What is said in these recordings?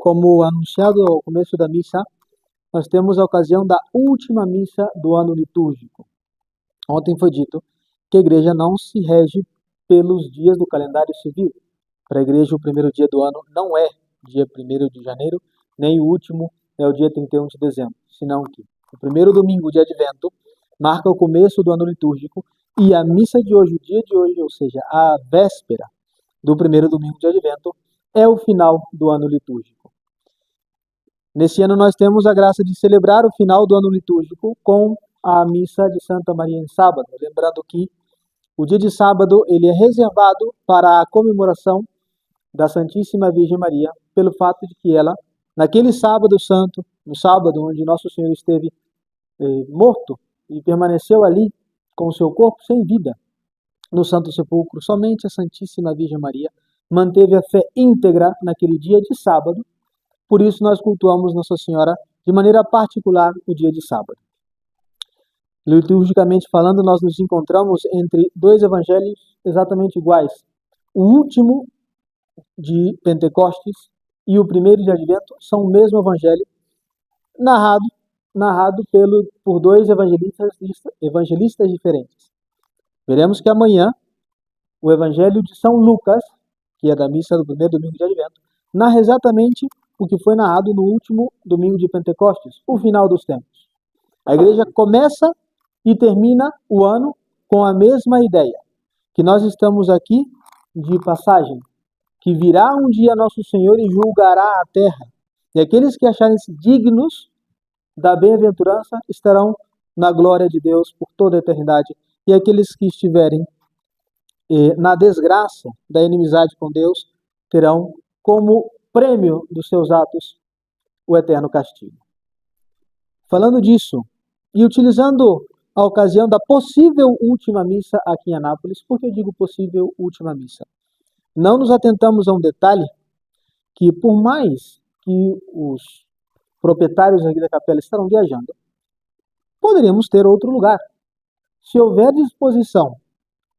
Como anunciado ao começo da missa, nós temos a ocasião da última missa do ano litúrgico. Ontem foi dito que a igreja não se rege pelos dias do calendário civil. Para a igreja, o primeiro dia do ano não é dia 1º de janeiro, nem o último é o dia 31 de dezembro, senão que o primeiro domingo de Advento marca o começo do ano litúrgico e a missa de hoje, o dia de hoje, ou seja, a véspera do primeiro domingo de Advento, é o final do ano litúrgico. Nesse ano nós temos a graça de celebrar o final do ano litúrgico com a missa de Santa Maria em sábado, lembrando que o dia de sábado ele é reservado para a comemoração da Santíssima Virgem Maria, pelo fato de que ela, naquele sábado santo, no sábado onde Nosso Senhor esteve morto e permaneceu ali com o seu corpo sem vida no Santo Sepulcro, somente a Santíssima Virgem Maria manteve a fé íntegra naquele dia de sábado. Por isso nós cultuamos Nossa Senhora de maneira particular no dia de sábado. Liturgicamente falando, nós nos encontramos entre dois evangelhos exatamente iguais. O último de Pentecostes e o primeiro de Advento são o mesmo evangelho, narrado por dois evangelistas diferentes. Veremos que amanhã o evangelho de São Lucas, que é da missa do primeiro domingo de Advento, narra exatamente o que foi narrado no último domingo de Pentecostes, o final dos tempos. A igreja começa e termina o ano com a mesma ideia, que nós estamos aqui de passagem, que virá um dia Nosso Senhor e julgará a terra, e aqueles que acharem-se dignos da bem-aventurança estarão na glória de Deus por toda a eternidade, e aqueles que estiverem na desgraça da inimizade com Deus terão como prêmio dos seus atos o eterno castigo. Falando disso, e utilizando a ocasião da possível última missa aqui em Anápolis, por que eu digo possível última missa? Não nos atentamos a um detalhe que, por mais que os proprietários aqui da capela estarão viajando, poderíamos ter outro lugar. Se houver disposição,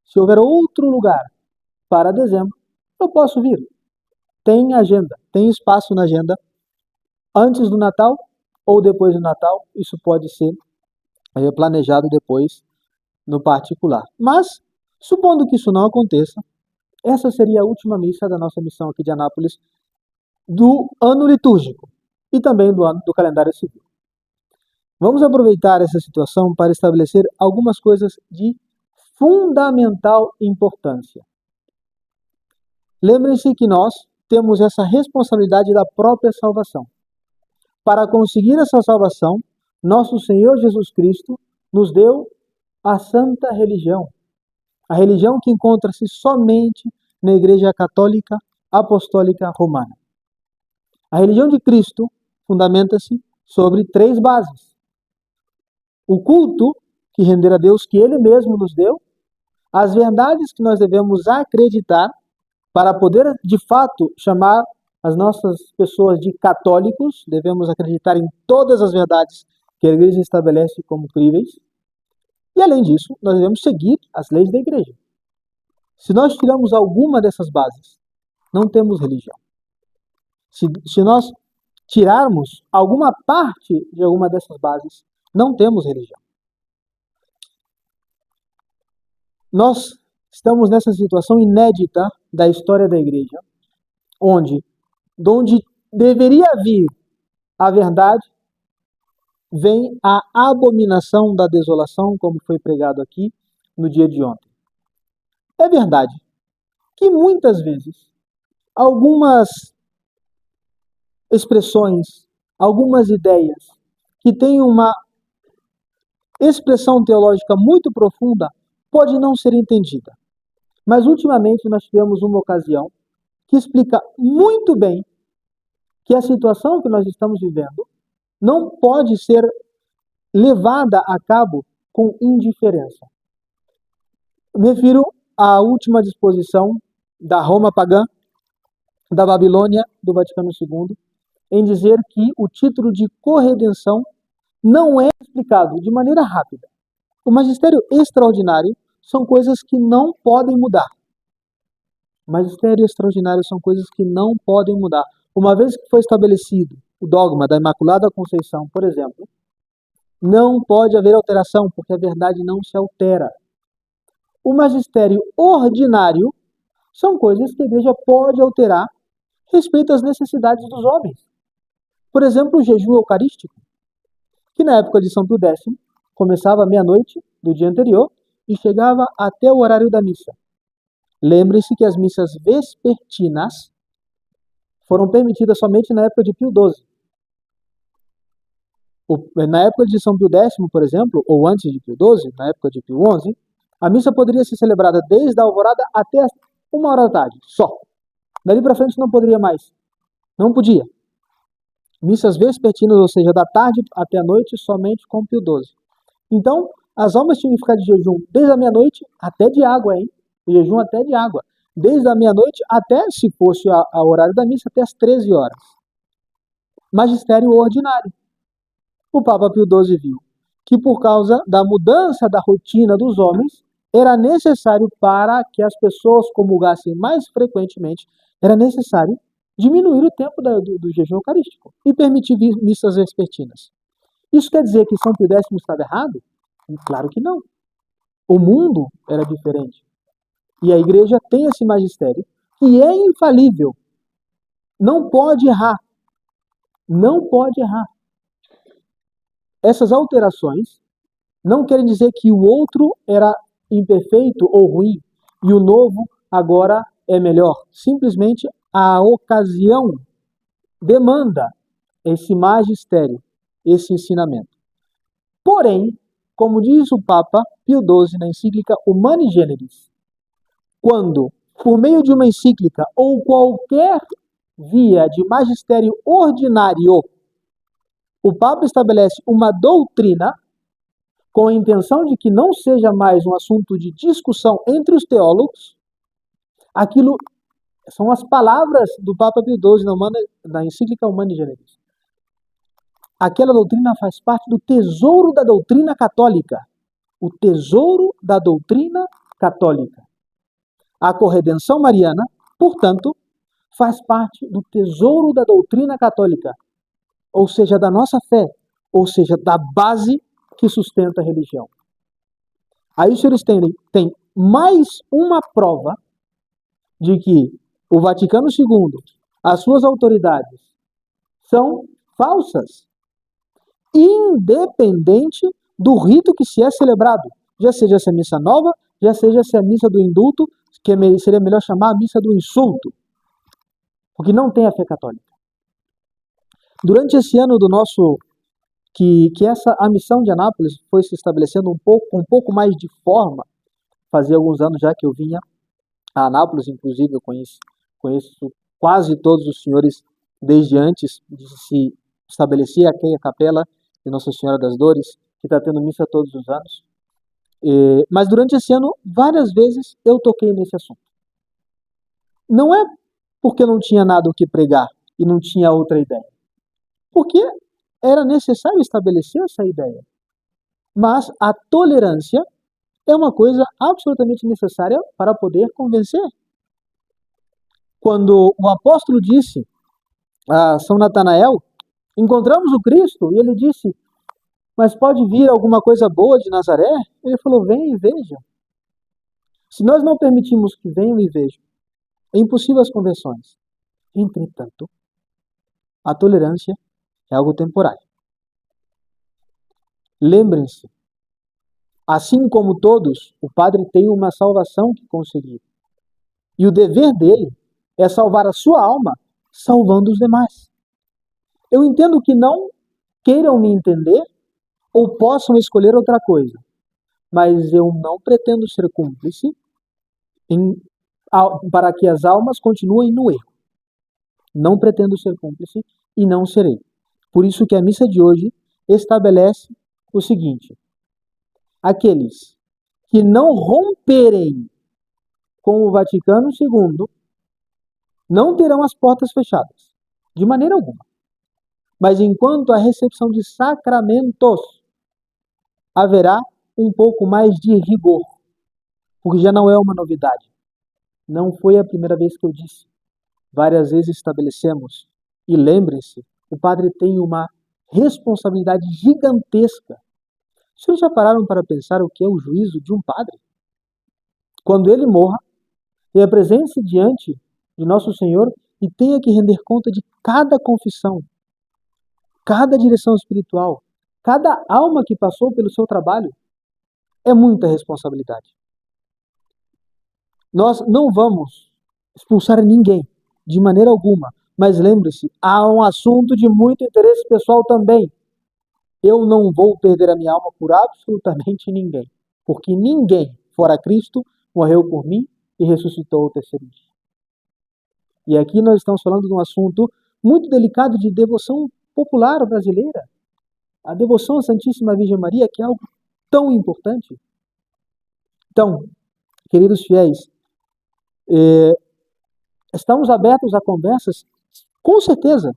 se houver outro lugar para dezembro, eu posso vir. Tem agenda, tem espaço na agenda antes do Natal ou depois do Natal. Isso pode ser planejado depois no particular. Mas, supondo que isso não aconteça, essa seria a última missa da nossa missão aqui de Anápolis do ano litúrgico e também do ano do calendário civil. Vamos aproveitar essa situação para estabelecer algumas coisas de fundamental importância. Lembrem-se que nós temos essa responsabilidade da própria salvação. Para conseguir essa salvação, nosso Senhor Jesus Cristo nos deu a santa religião. A religião que encontra-se somente na Igreja Católica Apostólica Romana. A religião de Cristo fundamenta-se sobre 3 bases. O culto que render a Deus que Ele mesmo nos deu, as verdades que nós devemos acreditar para poder, de fato, chamar as nossas pessoas de católicos, devemos acreditar em todas as verdades que a Igreja estabelece como críveis. E, além disso, nós devemos seguir as leis da Igreja. Se nós tiramos alguma dessas bases, não temos religião. Se nós tirarmos alguma parte de alguma dessas bases, não temos religião. Nós estamos nessa situação inédita da história da Igreja, onde deveria vir a verdade, vem a abominação da desolação, como foi pregado aqui no dia de ontem. É verdade que muitas vezes algumas expressões, algumas ideias que têm uma expressão teológica muito profunda pode não ser entendida. Mas ultimamente nós tivemos uma ocasião que explica muito bem que a situação que nós estamos vivendo não pode ser levada a cabo com indiferença. Me refiro à última disposição da Roma pagã, da Babilônia, do Vaticano II, em dizer que o título de corredenção não é explicado de maneira rápida. O magistério extraordinário são coisas que não podem mudar. O magistério extraordinário são coisas que não podem mudar. Uma vez que foi estabelecido o dogma da Imaculada Conceição, por exemplo, não pode haver alteração, porque a verdade não se altera. O magistério ordinário são coisas que a Igreja pode alterar respeito às necessidades dos homens. Por exemplo, o jejum eucarístico, que na época de São Pio X começava à meia-noite do dia anterior e chegava até o horário da missa. Lembre-se que as missas vespertinas foram permitidas somente na época de Pio XII. Na época de São Pio X, por exemplo, ou antes de Pio XII, na época de Pio XI, a missa poderia ser celebrada desde a alvorada até 1 hora da tarde, só. Dali para frente não poderia mais. Não podia. Missas vespertinas, ou seja, da tarde até a noite, somente com Pio XII. Então, as almas tinham que ficar de jejum desde a meia-noite até de água, hein? Jejum até de água. Desde a meia-noite até, se fosse a horário da missa, até as 13 horas. Magistério ordinário. O Papa Pio XII viu que por causa da mudança da rotina dos homens, era necessário para que as pessoas comungassem mais frequentemente, era necessário diminuir o tempo do jejum eucarístico e permitir missas vespertinas. Isso quer dizer que São Pio X estava errado? Claro que não. O mundo era diferente. E a Igreja tem esse magistério que é infalível. Não pode errar. Não pode errar. Essas alterações não querem dizer que o outro era imperfeito ou ruim e o novo agora é melhor. Simplesmente a ocasião demanda esse magistério, esse ensinamento. Porém, como diz o Papa Pio XII na encíclica Humani Generis, quando, por meio de uma encíclica ou qualquer via de magistério ordinário, o Papa estabelece uma doutrina com a intenção de que não seja mais um assunto de discussão entre os teólogos, aquilo são as palavras do Papa Pio XII na encíclica Humani Generis. Aquela doutrina faz parte do tesouro da doutrina católica. O tesouro da doutrina católica. A corredenção mariana, portanto, faz parte do tesouro da doutrina católica, ou seja, da nossa fé, ou seja, da base que sustenta a religião. Aí os senhores têm mais uma prova de que o Vaticano II, as suas autoridades, são falsas, independente do rito que se é celebrado, já seja essa missa nova, já seja essa missa do indulto, que seria melhor chamar a missa do insulto, porque não tem a fé católica. Durante esse ano do nosso que a missão de Anápolis foi se estabelecendo um pouco mais de forma. Fazia alguns anos já que eu vinha a Anápolis, inclusive eu conheço quase todos os senhores desde antes de se estabelecer aqui a capela de Nossa Senhora das Dores, que está tendo missa todos os anos. Mas durante esse ano, várias vezes eu toquei nesse assunto. Não é porque eu não tinha nada o que pregar e não tinha outra ideia. Porque era necessário estabelecer essa ideia. Mas a tolerância é uma coisa absolutamente necessária para poder convencer. Quando o apóstolo disse a São Natanael, encontramos o Cristo, e ele disse, mas pode vir alguma coisa boa de Nazaré? Ele falou, venham e vejam. Se nós não permitimos que venham e vejam, é impossível as conversões. Entretanto, a tolerância é algo temporário. Lembrem-se, assim como todos, o padre tem uma salvação que conseguir. E o dever dele é salvar a sua alma, salvando os demais. Eu entendo que não queiram me entender ou possam escolher outra coisa, mas eu não pretendo ser cúmplice para que as almas continuem no erro. Não pretendo ser cúmplice e não serei. Por isso que a missa de hoje estabelece o seguinte: aqueles que não romperem com o Vaticano II não terão as portas fechadas, de maneira alguma. Mas enquanto a recepção de sacramentos, haverá um pouco mais de rigor, porque já não é uma novidade. Não foi a primeira vez que eu disse. Várias vezes estabelecemos E lembrem-se, o padre tem uma responsabilidade gigantesca. Vocês já pararam para pensar o que é o juízo de um padre? Quando ele morra, ele apresente-se diante de Nosso Senhor e tenha que render conta de cada confissão, cada direção espiritual, cada alma que passou pelo seu trabalho. É muita responsabilidade. Nós não vamos expulsar ninguém, de maneira alguma. Mas lembre-se, há um assunto de muito interesse pessoal também. Eu não vou perder a minha alma por absolutamente ninguém. Porque ninguém, fora Cristo, morreu por mim e ressuscitou ao terceiro dia. E aqui nós estamos falando de um assunto muito delicado de devoção popular brasileira. A devoção à Santíssima Virgem Maria, que é algo tão importante. Então, queridos fiéis, estamos abertos a conversas? Com certeza.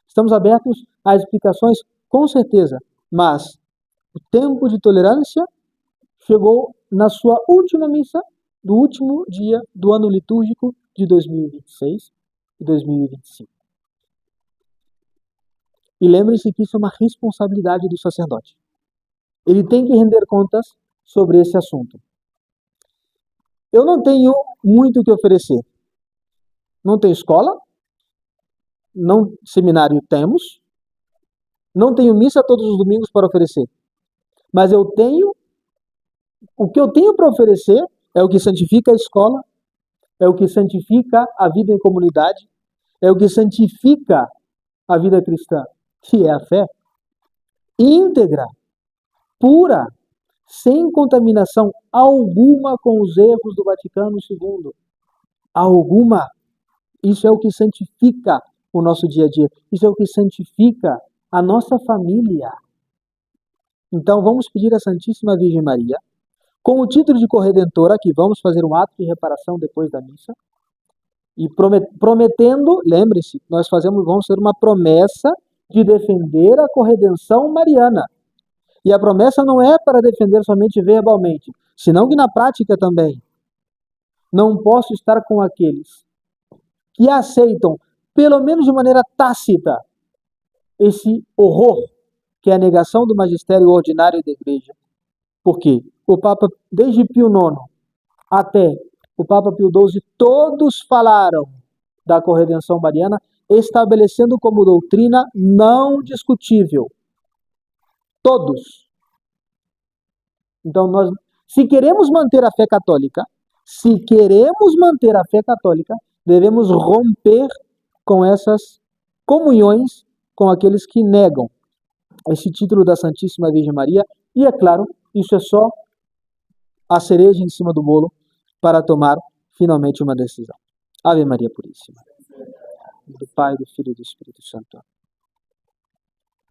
Estamos abertos a explicações? Com certeza. Mas o tempo de tolerância chegou na sua última missa do último dia do ano litúrgico de 2026 e 2025. E lembre-se que isso é uma responsabilidade do sacerdote. Ele tem que render contas sobre esse assunto. Eu não tenho muito o que oferecer. Não tenho escola, não seminário temos, não tenho missa todos os domingos para oferecer. Mas o que eu tenho para oferecer é o que santifica a escola, é o que santifica a vida em comunidade, é o que santifica a vida cristã, que é a fé íntegra, pura, sem contaminação alguma com os erros do Vaticano II. Alguma. Isso é o que santifica o nosso dia a dia. Isso é o que santifica a nossa família. Então vamos pedir à Santíssima Virgem Maria, com o título de corredentora, que vamos fazer um ato de reparação depois da missa, e prometendo, lembre-se, vamos fazer uma promessa de defender a corredenção mariana. E a promessa não é para defender somente verbalmente, senão que na prática também. Não posso estar com aqueles que aceitam, pelo menos de maneira tácita, esse horror que é a negação do magistério ordinário da Igreja. Por quê? O Papa, desde Pio IX até o Papa Pio XII, todos falaram da corredenção mariana, estabelecendo como doutrina não discutível. Todos. Então, se queremos manter a fé católica, devemos romper com essas comunhões com aqueles que negam esse título da Santíssima Virgem Maria. E, é claro, isso é só a cereja em cima do bolo para tomar finalmente uma decisão. Ave Maria Puríssima. Do Pai, do Filho e do Espírito Santo.